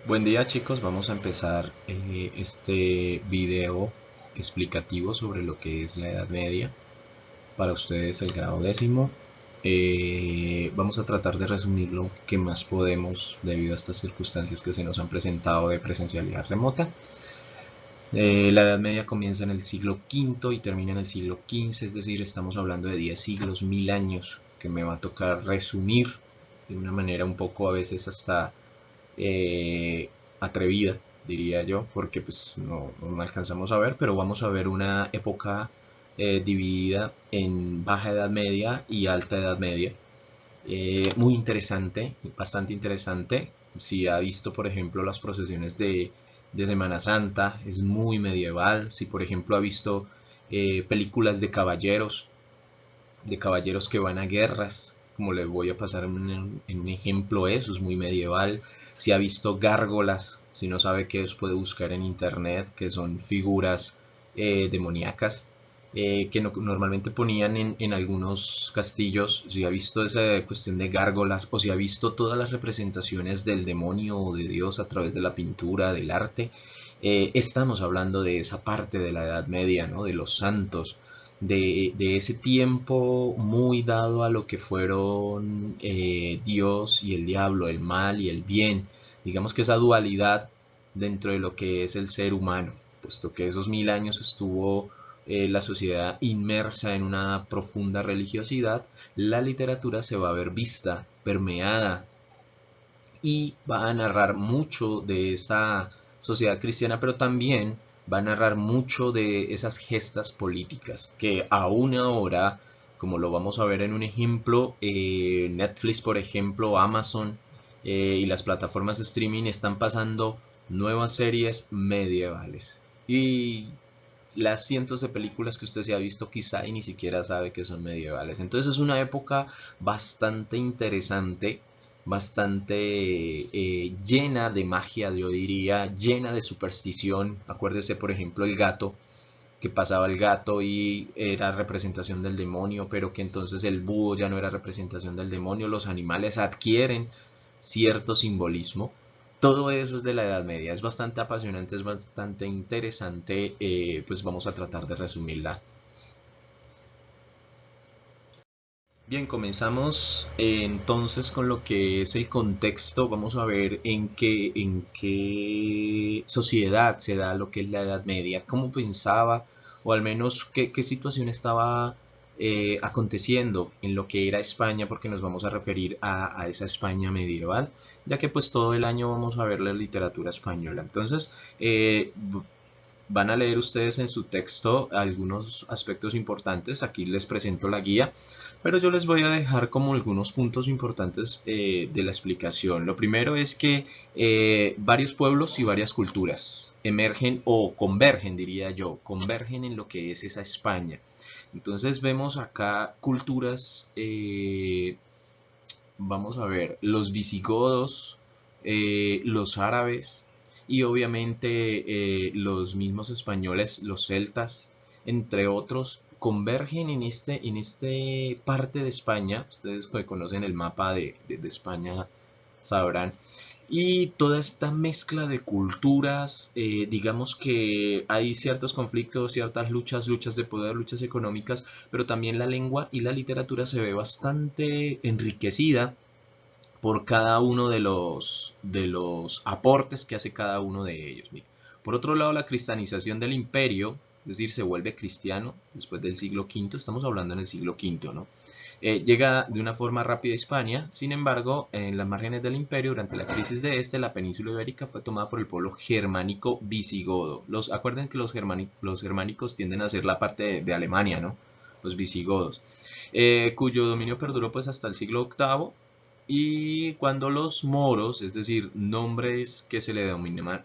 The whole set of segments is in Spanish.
Buen día chicos, vamos a empezar este video explicativo sobre lo que es la Edad Media, para ustedes el grado décimo. Vamos a tratar de resumir lo que más podemos debido a estas circunstancias que se nos han presentado de presencialidad remota. La Edad Media comienza en el siglo V y termina en el siglo XV, es decir, estamos hablando de 10 siglos, 1000 años, que me va a tocar resumir de una manera un poco a veces hasta eh, atrevida, diría yo, porque pues no alcanzamos a ver, pero vamos a ver una época dividida en Baja Edad Media y Alta Edad Media. Muy interesante, bastante interesante. Si ha visto, por ejemplo, las procesiones de Semana Santa, es muy medieval. Si, por ejemplo, ha visto películas de caballeros que van a guerras, como les voy a pasar en un ejemplo, eso es muy medieval. Si ha visto gárgolas, si no sabe qué es, puede buscar en internet, que son figuras demoníacas que normalmente ponían en algunos castillos. Si ha visto esa cuestión de gárgolas o si ha visto todas las representaciones del demonio o de Dios a través de la pintura, del arte, estamos hablando de esa parte de la Edad Media, ¿no? De los santos, de ese tiempo muy dado a lo que fueron Dios y el diablo, el mal y el bien. Digamos que esa dualidad dentro de lo que es el ser humano, puesto que esos 1000 años estuvo la sociedad inmersa en una profunda religiosidad, la literatura se va a ver vista, permeada, y va a narrar mucho de esa sociedad cristiana, pero también va a narrar mucho de esas gestas políticas que aún ahora, como lo vamos a ver en un ejemplo, Netflix, por ejemplo, Amazon y las plataformas de streaming están pasando nuevas series medievales. Y las cientos de películas que usted se ha visto quizá y ni siquiera sabe que son medievales. Entonces es una época bastante interesante, bastante llena de magia, yo diría, llena de superstición. Acuérdese, por ejemplo, el gato, que pasaba el gato y era representación del demonio, pero que entonces el búho ya no era representación del demonio. Los animales adquieren cierto simbolismo. Todo eso es de la Edad Media, es bastante apasionante, es bastante interesante, pues vamos a tratar de resumirla. Bien, comenzamos entonces con lo que es el contexto. Vamos a ver en qué sociedad se da lo que es la Edad Media, cómo pensaba, o al menos qué situación estaba aconteciendo en lo que era España, porque nos vamos a referir a esa España medieval, ya que pues todo el año vamos a ver la literatura española. Entonces, van a leer ustedes en su texto algunos aspectos importantes. Aquí les presento la guía, pero yo les voy a dejar como algunos puntos importantes de la explicación. Lo primero es que varios pueblos y varias culturas emergen o convergen, diría yo, convergen en lo que es esa España. Entonces vemos acá culturas, vamos a ver, los visigodos, los árabes y obviamente los mismos españoles, los celtas, entre otros, convergen en este parte de España. Ustedes que conocen el mapa de España sabrán. Y toda esta mezcla de culturas, digamos que hay ciertos conflictos, ciertas luchas, luchas de poder, luchas económicas, pero también la lengua y la literatura se ve bastante enriquecida por cada uno de los aportes que hace cada uno de ellos. Mira, por otro lado, la cristianización del imperio, es decir, se vuelve cristiano después del siglo V, estamos hablando en el siglo V, ¿no? Llega de una forma rápida a España. Sin embargo, en las márgenes del imperio, durante la crisis de este, la península ibérica fue tomada por el pueblo germánico visigodo. Acuerden que los germánicos tienden a ser la parte de Alemania, ¿no? Los visigodos, cuyo dominio perduró pues hasta el siglo VIII, y cuando los moros, es decir, nombres que se le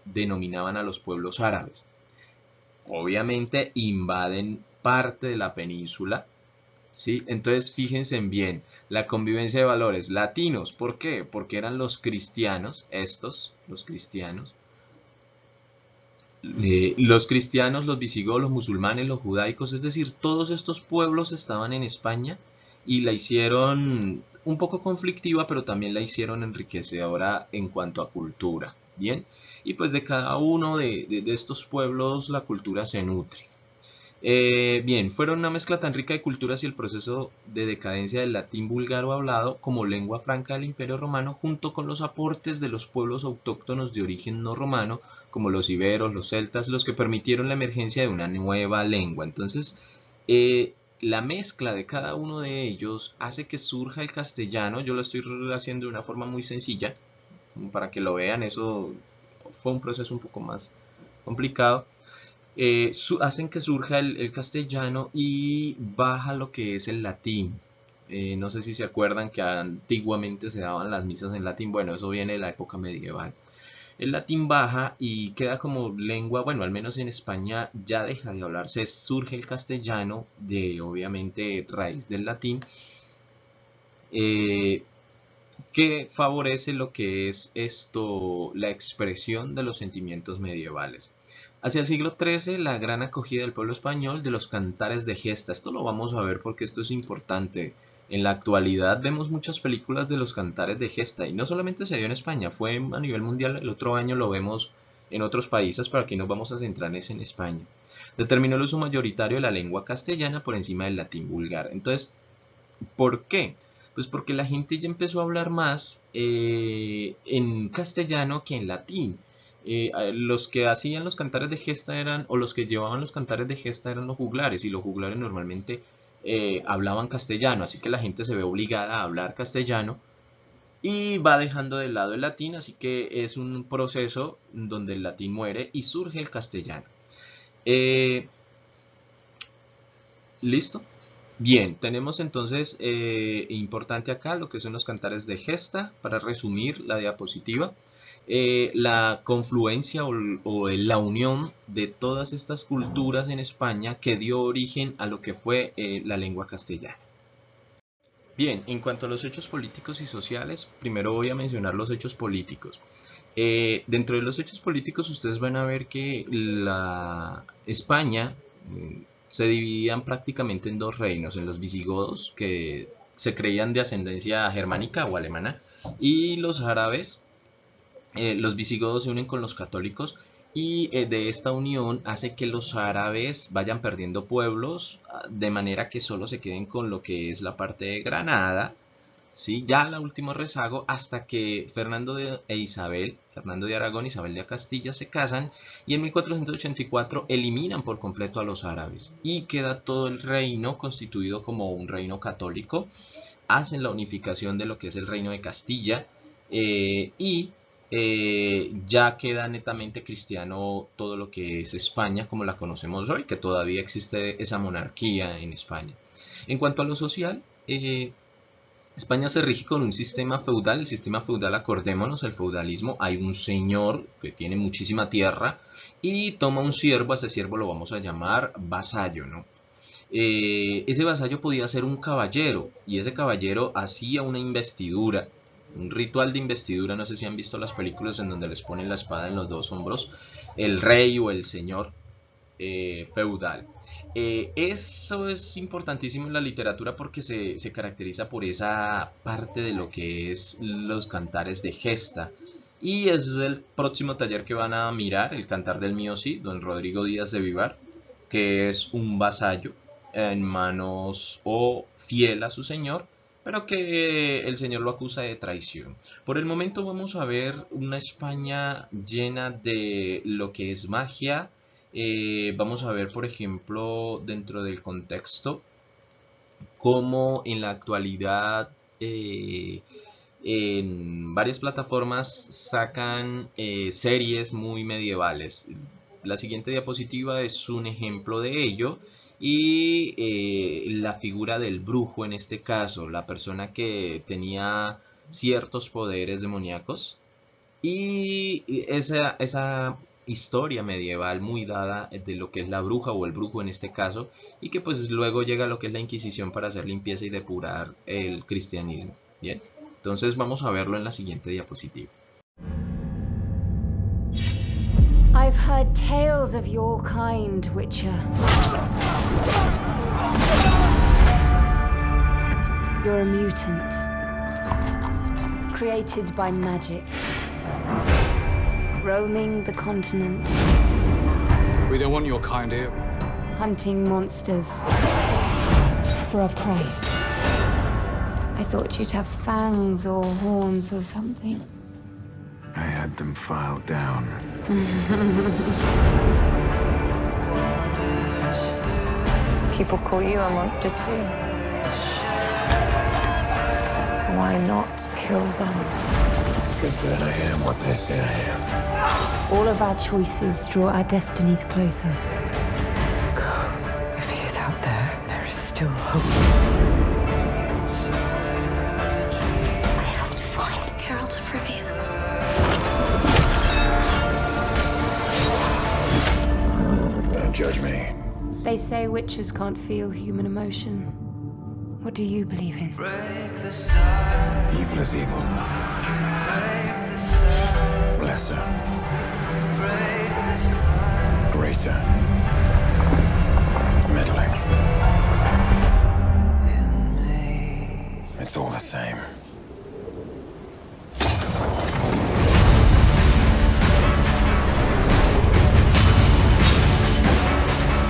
denominaban a los pueblos árabes, obviamente invaden parte de la península. ¿Sí? Entonces fíjense bien, la convivencia de valores latinos, ¿por qué? Porque eran los cristianos, los cristianos, los visigodos, los musulmanes, los judaicos, es decir, todos estos pueblos estaban en España y la hicieron un poco conflictiva, pero también la hicieron enriquecedora en cuanto a cultura. Bien, y pues de cada uno de estos pueblos la cultura se nutre. Bien, fueron una mezcla tan rica de culturas y el proceso de decadencia del latín búlgaro hablado como lengua franca del Imperio Romano, junto con los aportes de los pueblos autóctonos de origen no romano, como los iberos, los celtas, los que permitieron la emergencia de una nueva lengua. Entonces, la mezcla de cada uno de ellos hace que surja el castellano. Yo lo estoy haciendo de una forma muy sencilla, para que lo vean. Eso fue un proceso un poco más complicado. Hacen que surja el castellano y baja lo que es el latín. No sé si se acuerdan que antiguamente se daban las misas en latín. Bueno, eso viene de la época medieval. El latín baja y queda como lengua, bueno, al menos en España ya deja de hablarse, surge el castellano de obviamente raíz del latín, que favorece lo que es esto, la expresión de los sentimientos medievales. Hacia el siglo XIII, la gran acogida del pueblo español de los cantares de gesta. Esto lo vamos a ver porque esto es importante. En la actualidad vemos muchas películas de los cantares de gesta y no solamente se dio en España, fue a nivel mundial. El otro año lo vemos en otros países, pero aquí nos vamos a centrar en España. Determinó el uso mayoritario de la lengua castellana por encima del latín vulgar. Entonces, ¿por qué? Pues porque la gente ya empezó a hablar más en castellano que en latín. Los que hacían los cantares de gesta eran, o los que llevaban los cantares de gesta eran los juglares, y los juglares normalmente hablaban castellano, así que la gente se ve obligada a hablar castellano y va dejando de lado el latín, así que es un proceso donde el latín muere y surge el castellano. ¿Listo? Bien, tenemos entonces importante acá lo que son los cantares de gesta, para resumir la diapositiva. La confluencia o la unión de todas estas culturas en España que dio origen a lo que fue la lengua castellana. Bien, en cuanto a los hechos políticos y sociales, primero voy a mencionar los hechos políticos. Dentro de los hechos políticos ustedes van a ver que la España se dividían prácticamente en dos reinos, en los visigodos, que se creían de ascendencia germánica o alemana, y los árabes. Los visigodos se unen con los católicos y de esta unión hace que los árabes vayan perdiendo pueblos, de manera que solo se queden con lo que es la parte de Granada, ¿sí? Ya el último rezago, hasta que Fernando de Aragón y Isabel de Castilla se casan y en 1484 eliminan por completo a los árabes y queda todo el reino constituido como un reino católico. Hacen la unificación de lo que es el reino de Castilla y ya queda netamente cristiano todo lo que es España como la conocemos hoy, que todavía existe esa monarquía en España. En cuanto a lo social, España se rige con un sistema feudal. El sistema feudal, acordémonos, el feudalismo, hay un señor que tiene muchísima tierra y toma un siervo. A ese siervo lo vamos a llamar vasallo, ¿no? Ese vasallo podía ser un caballero y ese caballero hacía una investidura, un ritual de investidura. No sé si han visto las películas en donde les ponen la espada en los dos hombros, el rey o el señor feudal. Eso es importantísimo en la literatura porque se caracteriza por esa parte de lo que es los cantares de gesta. Y es el próximo taller que van a mirar, el cantar del mío sí, don Rodrigo Díaz de Vivar, que es un vasallo en manos o fiel a su señor, pero que el señor lo acusa de traición. Por el momento vamos a ver una España llena de lo que es magia. Vamos a ver, por ejemplo, dentro del contexto, cómo en la actualidad en varias plataformas sacan series muy medievales. La siguiente diapositiva es un ejemplo de ello. Y la figura del brujo en este caso, la persona que tenía ciertos poderes demoníacos, y esa historia medieval muy dada de lo que es la bruja o el brujo en este caso, y que pues luego llega lo que es la Inquisición para hacer limpieza y depurar el cristianismo. Bien, entonces vamos a verlo en la siguiente diapositiva. I've heard tales of your kind, Witcher. You're a mutant, created by magic. roaming the continent, We don't want your kind here. hunting monsters for a price. I thought you'd have fangs or horns or something. I had them filed down. People call you a monster too. Why not kill them? Because then I am what they say I am. All of our choices draw our destinies closer. If he is out there, there is still hope. I have to find Geralt of Rivia. Don't judge me. They say witches can't feel human emotion. What do you believe in? Evil is evil. Lesser. Greater. Middling. It's all the same.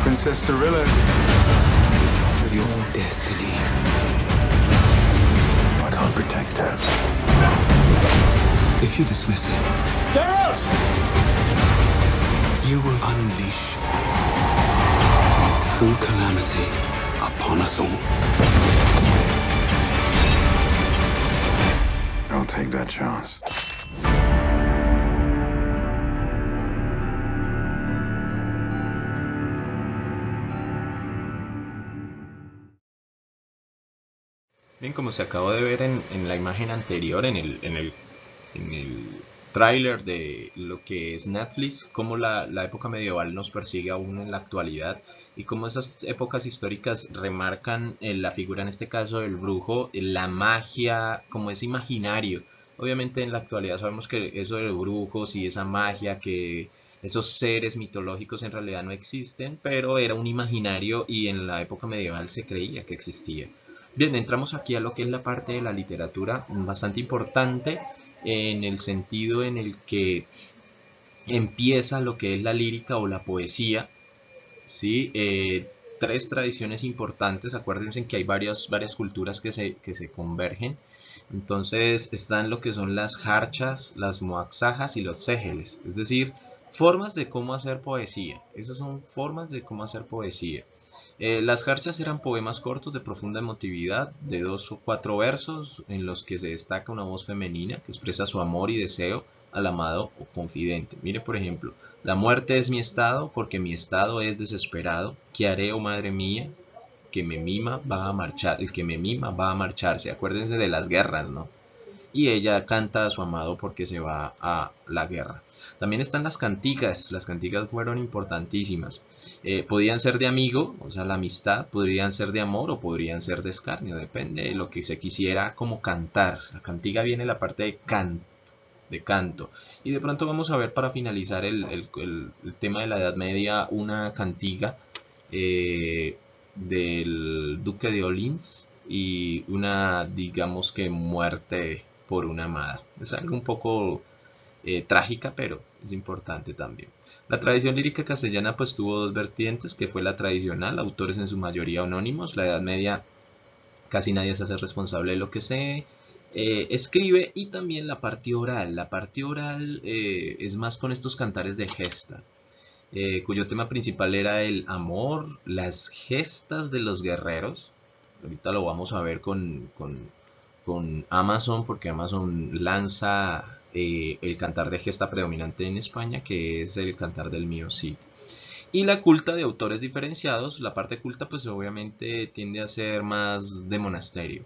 Princess Cirilla It's your destiny. I can't protect her. If you dismiss it, Geralt! You will unleash true calamity upon us all. I'll take that chance. Bien, como se acabó de ver en la imagen anterior, en el tráiler de lo que es Netflix, cómo la época medieval nos persigue aún en la actualidad y cómo esas épocas históricas remarcan la figura, en este caso del brujo, la magia, como ese imaginario. Obviamente en la actualidad sabemos que eso de brujos y esa magia, que esos seres mitológicos en realidad no existen, pero era un imaginario y en la época medieval se creía que existía. Bien, entramos aquí a lo que es la parte de la literatura, bastante importante en el sentido en el que empieza lo que es la lírica o la poesía, ¿sí? Tres tradiciones importantes, acuérdense que hay varias culturas que se convergen. Entonces están lo que son las jarchas, las moaxajas y los ségeles, es decir, formas de cómo hacer poesía. Esas son formas de cómo hacer poesía. Las jarchas eran poemas cortos de profunda emotividad, de 2 o 4 versos, en los que se destaca una voz femenina que expresa su amor y deseo al amado o confidente. Mire, por ejemplo, la muerte es mi estado, porque mi estado es desesperado. ¿Qué haré, oh madre mía? Que me mima va a marchar, el que me mima va a marcharse. Acuérdense de las guerras, ¿no? Y ella canta a su amado porque se va a la guerra. También están las cantigas fueron importantísimas. Podían ser de amigo, o sea, la amistad, podrían ser de amor o podrían ser de escarnio, depende de lo que se quisiera como cantar. La cantiga viene la parte de canto. Y de pronto vamos a ver, para finalizar el tema de la Edad Media, una cantiga del duque de Orleans y una, digamos que, muerte por una amada. Es algo un poco trágica, pero es importante también. La tradición lírica castellana pues tuvo dos vertientes, que fue la tradicional, autores en su mayoría anónimos. La Edad Media casi nadie se hace responsable de lo que se escribe, y también la parte oral. La parte oral es más con estos cantares de gesta, cuyo tema principal era el amor, las gestas de los guerreros. Ahorita lo vamos a ver con Amazon, porque Amazon lanza el cantar de gesta predominante en España, que es el cantar del mío Cid. Y la culta de autores diferenciados. La parte culta pues obviamente tiende a ser más de monasterio.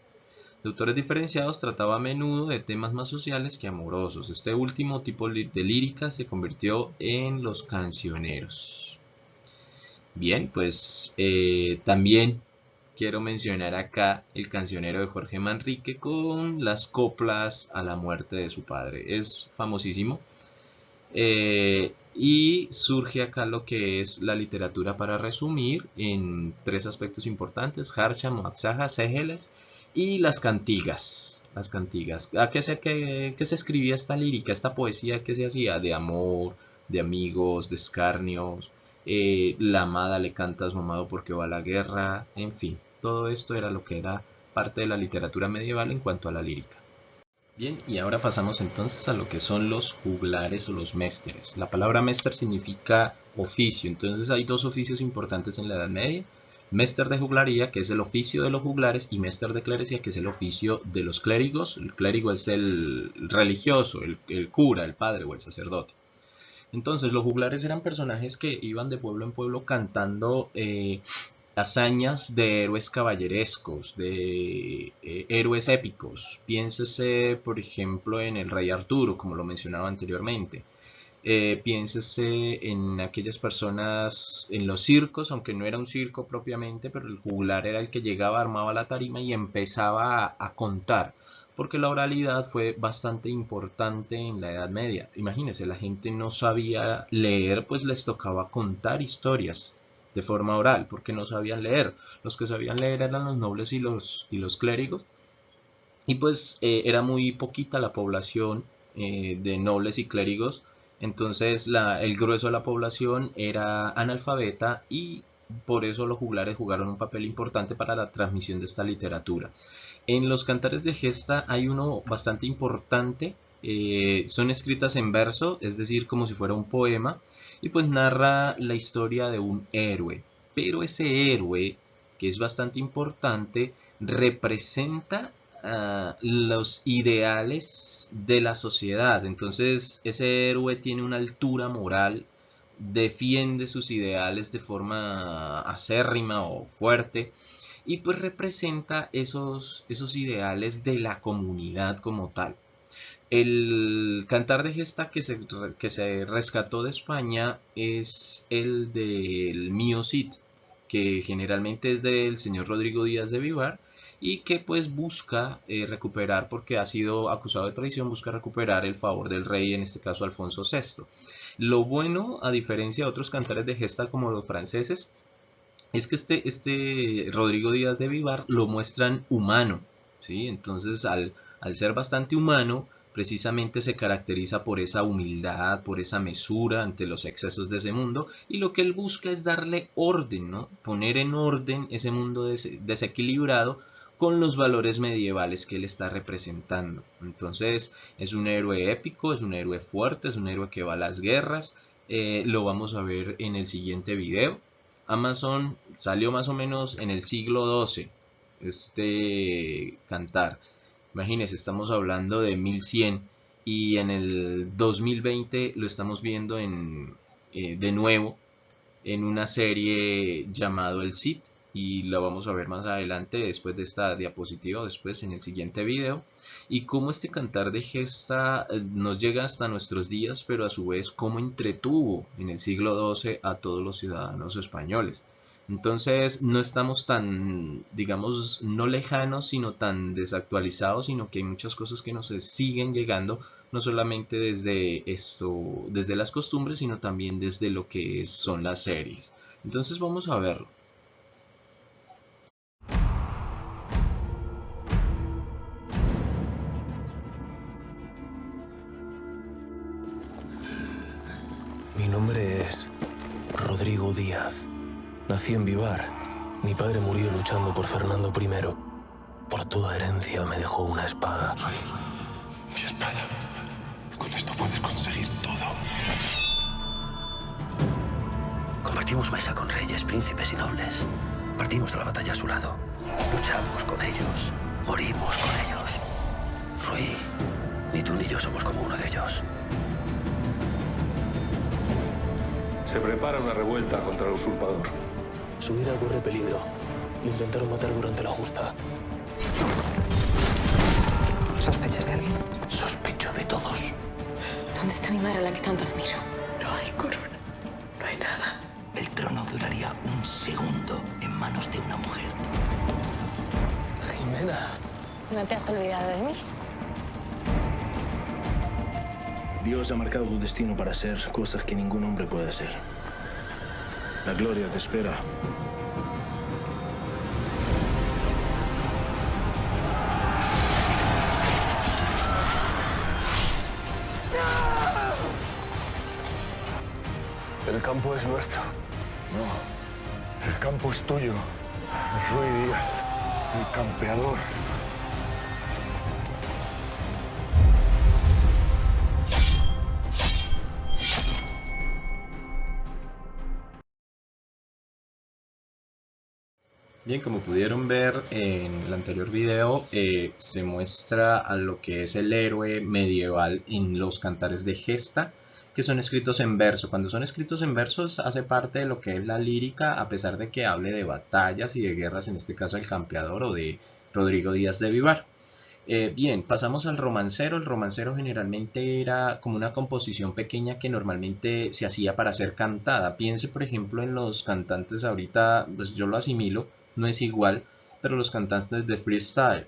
De autores diferenciados trataba a menudo de temas más sociales que amorosos. Este último tipo de lírica se convirtió en los cancioneros. Bien, pues también quiero mencionar acá el cancionero de Jorge Manrique con las coplas a la muerte de su padre. Es famosísimo. Y surge acá lo que es la literatura, para resumir, en tres aspectos importantes: jarcha, moaxaja, ségeles. Y las cantigas. Las cantigas. ¿A qué se escribía esta lírica, esta poesía que se hacía? De amor, de amigos, de escarnios. La amada le canta a su amado porque va a la guerra. En fin, todo esto era lo que era parte de la literatura medieval en cuanto a la lírica. Bien, y ahora pasamos entonces a lo que son los juglares o los mésteres. La palabra méster significa oficio, entonces hay dos oficios importantes en la Edad Media. Méster de juglaría, que es el oficio de los juglares, y méster de clerecía, que es el oficio de los clérigos. El clérigo es el religioso, el cura, el padre o el sacerdote. Entonces los juglares eran personajes que iban de pueblo en pueblo cantando hazañas de héroes caballerescos, de héroes épicos. Piénsese, por ejemplo, en el rey Arturo, como lo mencionaba anteriormente. Piénsese en aquellas personas, en los circos, aunque no era un circo propiamente, pero el juglar era el que llegaba, armaba la tarima y empezaba a contar, porque la oralidad fue bastante importante en la Edad Media. Imagínense, la gente no sabía leer, pues les tocaba contar historias de forma oral, porque no sabían leer. Los que sabían leer eran los nobles y los clérigos, y pues era muy poquita la población de nobles y clérigos. Entonces el grueso de la población era analfabeta y por eso los juglares jugaron un papel importante para la transmisión de esta literatura. En los cantares de gesta hay uno bastante importante, son escritas en verso, es decir, como si fuera un poema, y pues narra la historia de un héroe. Pero ese héroe, que es bastante importante, representa los ideales de la sociedad. Entonces ese héroe tiene una altura moral, defiende sus ideales de forma acérrima o fuerte, y pues representa esos ideales de la comunidad como tal. El cantar de gesta que se rescató de España es el del Mío Cid, que generalmente es del señor Rodrigo Díaz de Vivar, y que pues busca recuperar, porque ha sido acusado de traición, busca recuperar el favor del rey, en este caso Alfonso VI. Lo bueno, a diferencia de otros cantares de gesta como los franceses, es que este Rodrigo Díaz de Vivar lo muestran humano, ¿sí? Entonces al ser bastante humano, precisamente se caracteriza por esa humildad, por esa mesura ante los excesos de ese mundo, y lo que él busca es darle orden, ¿no? Poner en orden ese mundo desequilibrado con los valores medievales que él está representando. Entonces es un héroe épico, es un héroe fuerte, es un héroe que va a las guerras. Lo vamos a ver en el siguiente video. Amazon salió más o menos en el siglo XII, este cantar. Imagínense, estamos hablando de 1100 y en el 2020 lo estamos viendo de nuevo en una serie llamado El Cid, y lo vamos a ver más adelante después de esta diapositiva, después en el siguiente video, y cómo este cantar de gesta nos llega hasta nuestros días, pero a su vez cómo entretuvo en el siglo XII a todos los ciudadanos españoles. Entonces no estamos tan, digamos, no lejanos, sino tan desactualizados, sino que hay muchas cosas que nos siguen llegando, no solamente desde las costumbres, sino también desde lo que son las series. Entonces vamos a verlo. Mi nombre es Rodrigo Díaz. Nací en Vivar. Mi padre murió luchando por Fernando I. Por toda herencia me dejó una espada. Mi espada. Con esto puedes conseguir todo. Compartimos mesa con reyes, príncipes y nobles. Partimos a la batalla a su lado. Luchamos con ellos. Morimos con ellos. Rui, ni tú ni yo somos como uno de ellos. Se prepara una revuelta contra el usurpador. Su vida corre peligro. Lo intentaron matar durante la justa. ¿Sospechas de alguien? Sospecho de todos. ¿Dónde está mi madre, a la que tanto admiro? No hay corona. No hay nada. El trono duraría un segundo en manos de una mujer. Jimena. ¿No te has olvidado de mí? Dios ha marcado tu destino para ser cosas que ningún hombre puede hacer. La gloria te espera. El campo es nuestro. No, el campo es tuyo. Rui Díaz, el campeador. Bien, como pudieron ver en el anterior video, se muestra a lo que es el héroe medieval en los cantares de gesta, que son escritos en verso. Cuando son escritos en versos hace parte de lo que es la lírica, a pesar de que hable de batallas y de guerras, en este caso el campeador o de Rodrigo Díaz de Vivar. Bien, pasamos al romancero. El romancero generalmente era como una composición pequeña que normalmente se hacía para ser cantada. Piense por ejemplo en los cantantes ahorita, pues yo lo asimilo, no es igual, pero los cantantes de freestyle,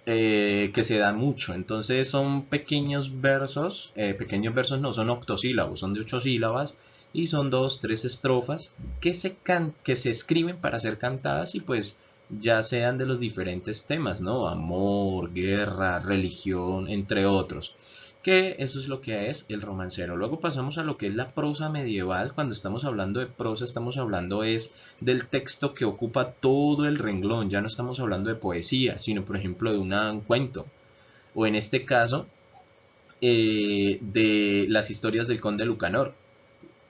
que se da mucho. Entonces son pequeños versos no, son octosílabos, son de 8 sílabas y son 2, 3 estrofas que se escriben para ser cantadas y pues ya sean de los diferentes temas, ¿no? Amor, guerra, religión, entre otros. Que eso es lo que es el romancero. Luego pasamos a lo que es la prosa medieval. Cuando estamos hablando de prosa, estamos hablando es del texto que ocupa todo el renglón. Ya no estamos hablando de poesía, sino por ejemplo de un cuento. O en este caso, de las historias del conde Lucanor,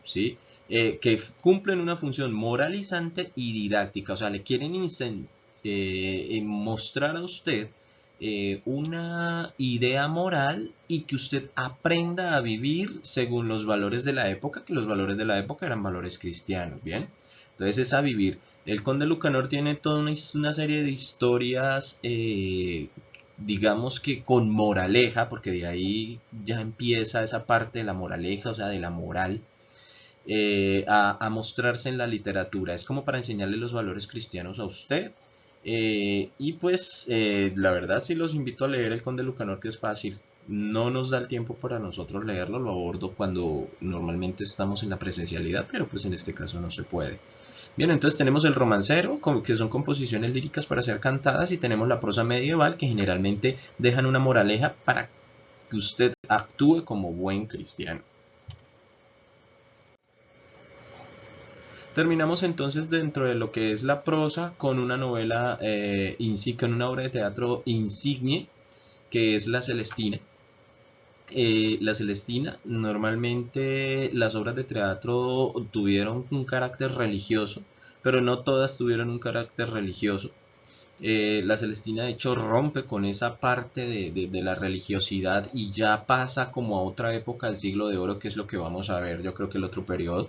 ¿sí? Que cumplen una función moralizante y didáctica. O sea, le quieren mostrar a usted una idea moral y que usted aprenda a vivir según los valores de la época, que los valores de la época eran valores cristianos, ¿bien? Entonces es a vivir. El conde Lucanor tiene toda una serie de historias, digamos que con moraleja, porque de ahí ya empieza esa parte de la moraleja, o sea, de la moral, a mostrarse en la literatura. Es como para enseñarle los valores cristianos a usted. Y pues la verdad sí los invito a leer el Conde Lucanor, que es fácil. No nos da el tiempo para nosotros leerlo, lo abordo cuando normalmente estamos en la presencialidad, pero pues en este caso no se puede. Bien, entonces tenemos el romancero, que son composiciones líricas para ser cantadas, y tenemos la prosa medieval, que generalmente dejan una moraleja para que usted actúe como buen cristiano. Terminamos entonces dentro de lo que es la prosa con una novela, con una obra de teatro insigne, que es La Celestina. La Celestina, normalmente las obras de teatro tuvieron un carácter religioso, pero no todas tuvieron un carácter religioso. La Celestina de hecho rompe con esa parte de la religiosidad y ya pasa como a otra época del siglo de oro, que es lo que vamos a ver, yo creo que el otro periodo.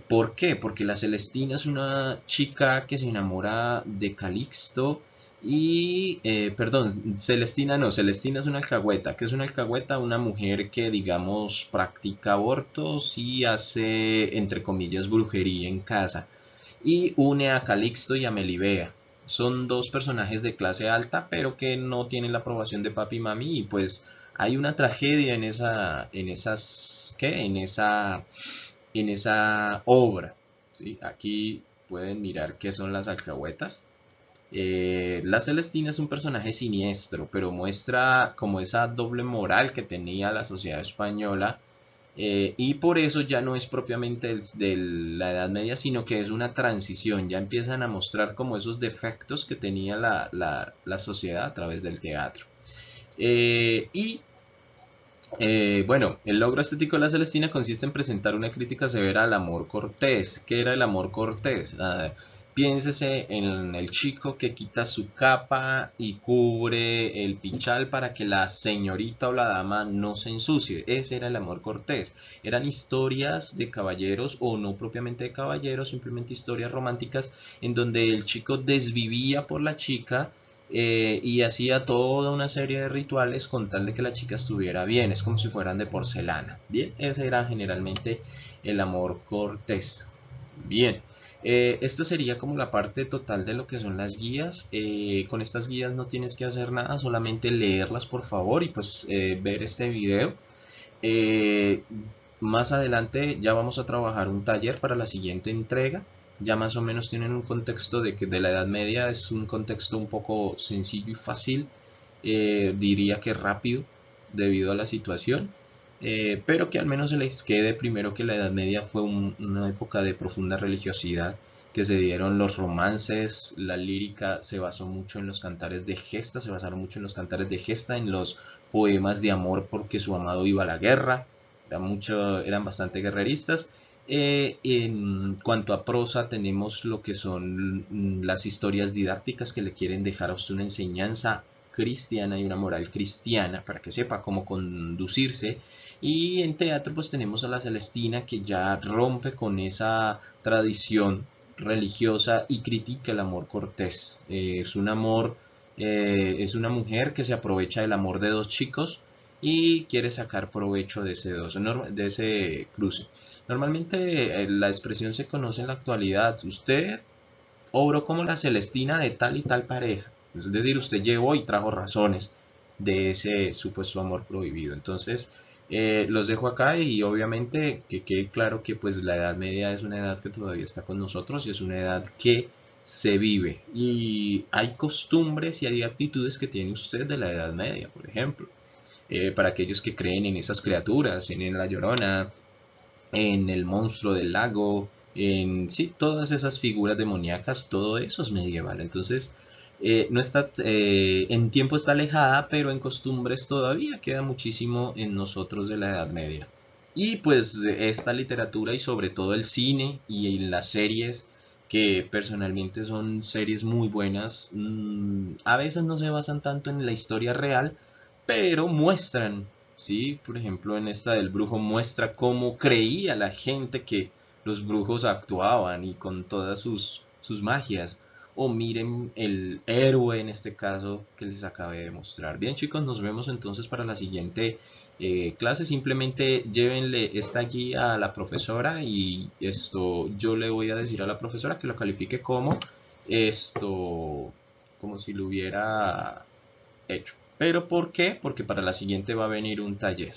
¿Por qué? Porque la Celestina es una chica que se enamora de Calixto y, perdón, Celestina no, Celestina es una alcahueta. ¿Qué es una alcahueta? Una mujer que, digamos, practica abortos y hace, entre comillas, brujería en casa. Y une a Calixto y a Melibea. Son dos personajes de clase alta, pero que no tienen la aprobación de papi y mami, y pues hay una tragedia en esa obra, ¿sí? Aquí pueden mirar qué son las alcahuetas. La Celestina es un personaje siniestro, pero muestra como esa doble moral que tenía la sociedad española, y por eso ya no es propiamente de la Edad Media, sino que es una transición. Ya empiezan a mostrar como esos defectos que tenía la sociedad a través del teatro. Bueno, el logro estético de la Celestina consiste en presentar una crítica severa al amor cortés. ¿Qué era el amor cortés? Piénsese en el chico que quita su capa y cubre el pichal para que la señorita o la dama no se ensucie. Ese era el amor cortés. Eran historias de caballeros, o no propiamente de caballeros, simplemente historias románticas en donde el chico desvivía por la chica, y hacía toda una serie de rituales con tal de que la chica estuviera bien. Es como si fueran de porcelana. Bien, ese era generalmente el amor cortés. Bien, esta sería como la parte total de lo que son las guías. Con estas guías no tienes que hacer nada, solamente leerlas por favor y pues ver este video. Más adelante ya vamos a trabajar un taller para la siguiente entrega. Ya más o menos tienen un contexto de que de la Edad Media es un contexto un poco sencillo y fácil, diría que rápido debido a la situación. pero que al menos se les quede primero que la Edad Media fue una época de profunda religiosidad, que se dieron los romances, la lírica se basó mucho en los cantares de gesta, se basaron mucho en los cantares de gesta, en los poemas de amor porque su amado iba a la guerra, eran bastante guerreristas. En cuanto a prosa, tenemos lo que son las historias didácticas que le quieren dejar a usted una enseñanza cristiana y una moral cristiana para que sepa cómo conducirse. Y en teatro pues tenemos a la Celestina, que ya rompe con esa tradición religiosa y critica el amor cortés. Es un amor, es una mujer que se aprovecha del amor de dos chicos y quiere sacar provecho de de ese cruce. Normalmente la expresión se conoce en la actualidad: usted obró como la Celestina de tal y tal pareja. Es decir, usted llevó y trajo razones de ese supuesto amor prohibido. Entonces, los dejo acá, y obviamente que quede claro que pues la Edad Media es una edad que todavía está con nosotros y es una edad que se vive. Y hay costumbres y hay actitudes que tiene usted de la Edad Media, por ejemplo. Para aquellos que creen en esas criaturas, en la Llorona, en el monstruo del lago, en sí, todas esas figuras demoníacas, todo eso es medieval. Entonces, no está, en tiempo está alejada, pero en costumbres todavía queda muchísimo en nosotros de la Edad Media. Y pues esta literatura y sobre todo el cine y las series, que personalmente son series muy buenas, a veces no se basan tanto en la historia real, pero muestran, ¿sí? Por ejemplo, en esta del brujo muestra cómo creía la gente que los brujos actuaban y con todas sus magias. O miren el héroe en este caso que les acabé de mostrar. Bien, chicos, nos vemos entonces para la siguiente clase. Simplemente llévenle esta guía a la profesora y yo le voy a decir a la profesora que lo califique como como si lo hubiera hecho. ¿Pero por qué? Porque para la siguiente va a venir un taller.